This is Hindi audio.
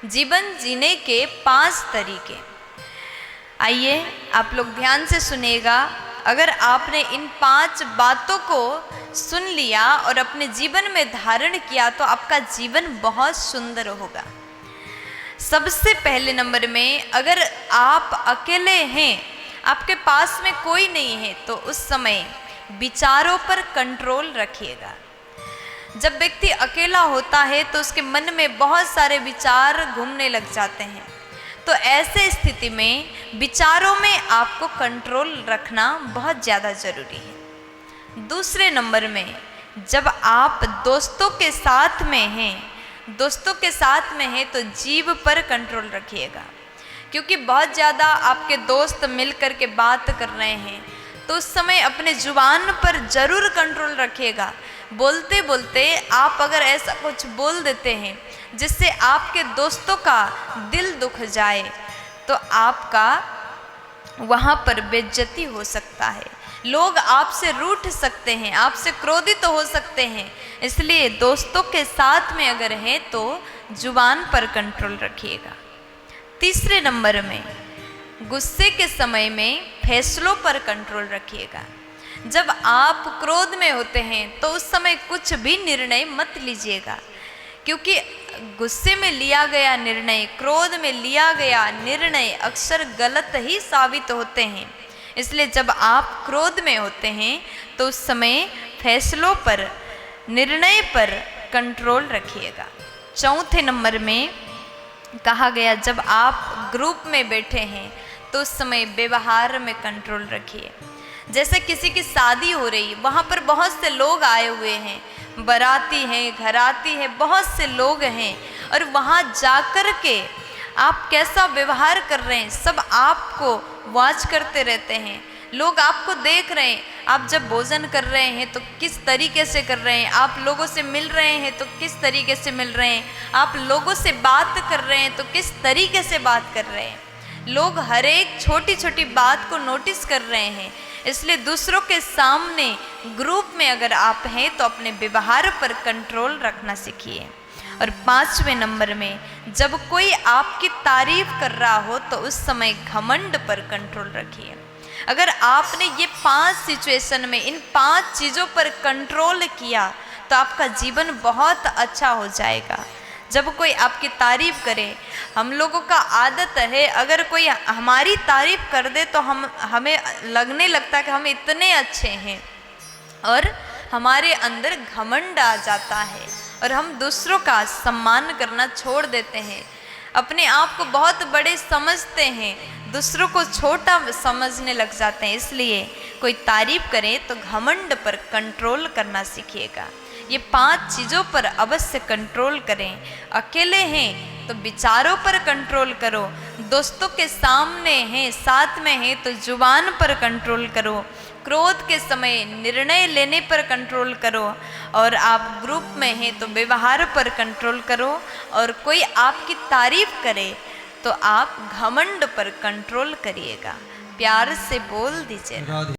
जीवन जीने के 5 तरीके। आइए आप लोग ध्यान से सुनिएगा। अगर आपने इन 5 बातों को सुन लिया और अपने जीवन में धारण किया तो आपका जीवन बहुत सुंदर होगा। सबसे पहले नंबर में, अगर आप अकेले हैं, आपके पास में कोई नहीं है, तो उस समय विचारों पर कंट्रोल रखिएगा। जब व्यक्ति अकेला होता है तो उसके मन में बहुत सारे विचार घूमने लग जाते हैं, तो ऐसे स्थिति में विचारों में आपको कंट्रोल रखना बहुत ज़्यादा ज़रूरी है। दूसरे नंबर में, जब आप दोस्तों के साथ में हैं तो जीभ पर कंट्रोल रखिएगा, क्योंकि बहुत ज़्यादा आपके दोस्त मिल कर के बात कर रहे हैं तो उस समय अपने जुबान पर ज़रूर कंट्रोल रखिएगा। बोलते बोलते आप अगर ऐसा कुछ बोल देते हैं जिससे आपके दोस्तों का दिल दुख जाए तो आपका वहाँ पर बेइज्जती हो सकता है, लोग आपसे रूठ सकते हैं, आपसे क्रोधित हो सकते हैं। इसलिए दोस्तों के साथ में अगर हैं तो जुबान पर कंट्रोल रखिएगा। तीसरे नंबर में, गुस्से के समय में फैसलों पर कंट्रोल रखिएगा। जब आप क्रोध में होते हैं तो उस समय कुछ भी निर्णय मत लीजिएगा, क्योंकि गुस्से में लिया गया निर्णय, क्रोध में लिया गया निर्णय अक्सर गलत ही साबित होते हैं। इसलिए जब आप क्रोध में होते हैं तो उस समय फैसलों पर, निर्णय पर कंट्रोल रखिएगा। चौथे नंबर में कहा गया, जब आप ग्रुप में बैठे हैं तो उस समय व्यवहार में कंट्रोल रखिए। जैसे किसी की शादी हो रही, वहाँ पर बहुत से लोग आए हुए हैं, बाराती हैं, घराती है, बहुत से लोग हैं, और वहाँ जाकर के आप कैसा व्यवहार कर रहे हैं सब आपको वॉच करते रहते हैं। लोग आपको देख रहे हैं, आप जब भोजन कर रहे हैं तो किस तरीके से कर रहे हैं, आप लोगों से मिल रहे हैं तो किस तरीके से मिल रहे हैं, आप लोगों से बात कर रहे हैं तो किस तरीके से बात कर रहे हैं। लोग हर एक छोटी छोटी बात को नोटिस कर रहे हैं। इसलिए दूसरों के सामने ग्रुप में अगर आप हैं तो अपने व्यवहार पर कंट्रोल रखना सीखिए। और 5वें नंबर में, जब कोई आपकी तारीफ कर रहा हो तो उस समय घमंड पर कंट्रोल रखिए। अगर आपने ये 5 सिचुएशन में इन 5 चीज़ों पर कंट्रोल किया तो आपका जीवन बहुत अच्छा हो जाएगा। जब कोई आपकी तारीफ करे, हम लोगों का आदत है अगर कोई हमारी तारीफ कर दे तो हमें लगने लगता है कि हम इतने अच्छे हैं और हमारे अंदर घमंड आ जाता है और हम दूसरों का सम्मान करना छोड़ देते हैं, अपने आप को बहुत बड़े समझते हैं, दूसरों को छोटा समझने लग जाते हैं। इसलिए कोई तारीफ करे तो घमंड पर कंट्रोल करना सीखिएगा। ये 5 चीज़ों पर अवश्य कंट्रोल करें। अकेले हैं तो विचारों पर कंट्रोल करो, दोस्तों के सामने हैं, साथ में हैं तो जुबान पर कंट्रोल करो, क्रोध के समय निर्णय लेने पर कंट्रोल करो, और आप ग्रुप में हैं तो व्यवहार पर कंट्रोल करो, और कोई आपकी तारीफ करे तो आप घमंड पर कंट्रोल करिएगा। प्यार से बोल दीजिए।